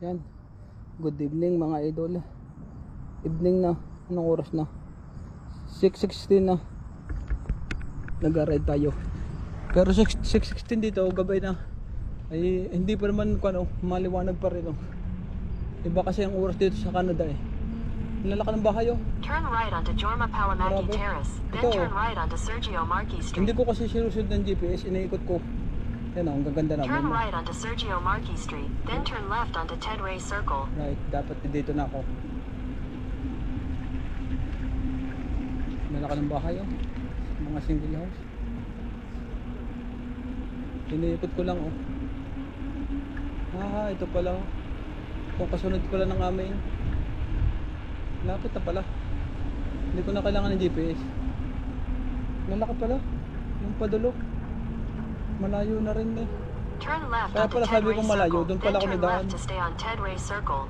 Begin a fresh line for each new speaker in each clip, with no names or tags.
Yan. Good evening mga idol. Evening na. Anong oras na? 6:16 na. Nag-ride tayo. Pero 6:16 dito, gabay na. Ay hindi pa naman maliwanag pa rin. Iba kasi ang oras dito sa Canada eh. Lalaki ng bahay oh.
Turn right onto Jorma Palamaki Terrace, then turn right onto Sergio Marquis Street.
Hindi ko kasi sinusunod ng GPS, iniikot ko. Yan ang gaganda naman.
Turn right onto Sergio Marquis Street, then turn left onto Ted Ray Circle.
Right, dapat dito na ako. Malaki ng bahay oh. Mga single house. Iniikot ko lang oh. Ito pala oh. Kung kasunod ko lang ng amin. Lapit na pala. Hindi ko na kailangan ng GPS. Lalaki pala. Yung padulo. Malayo na rin eh.
Turn left
Kaya
onto
pala
Ted
sabi
Ray
kong malayo,
Circle,
doon
then
pala ako
turn
nadaan.
left to stay on Ted Ray Circle.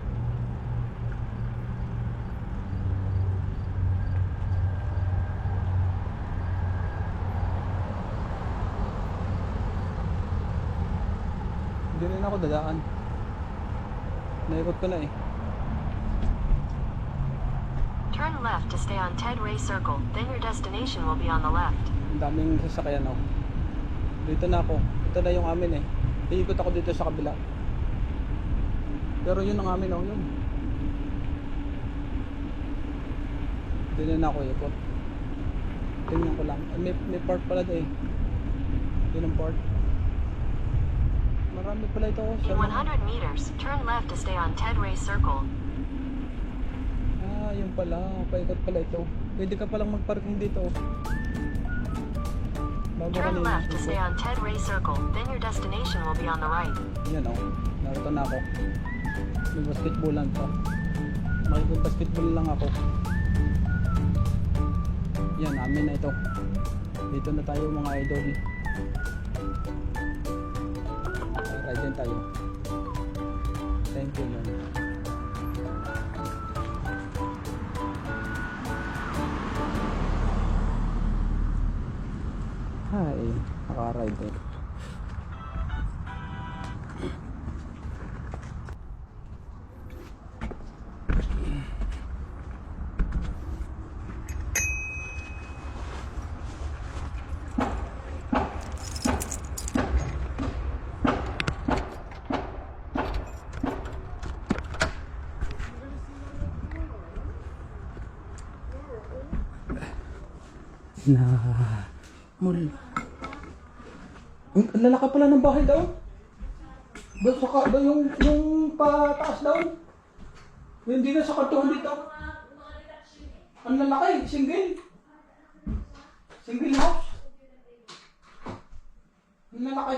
Hindi rin ako dadaan. Naikot ko na eh.
Turn left to stay on Ted Ray Circle, then your destination will be on the left.
Ang daming sasakyan oh. Dito na ako. Ito na yung amin eh. Iikot ako dito sa kabila. Pero yun ang amin oh, yun. Dito na ako ikot. Tingnan ko lang. May part pala doon eh. Yun ang part. Marami pala ito oh.
In 100 meters, turn left to stay on Ted Ray Circle.
Yung pala. Paikot pala ito. Pwede ka palang magparking dito oh.
Turn left to stay on Ted Ray Circle, then your destination will be on the right.
Yan oh. Narito na ako. May basketballan pa. Makikipag-basketball lang ako. Yan, amin na ito. Dito na tayo mga idol. Ride din tayo. Thank you man. Hi, naka-ride din. Mul. Ang lalaki pala ng bahay daw. Ba yung pataas daw. Yung dito sa karton dito. Ang lalaki, single. Single house. Ang lalaki.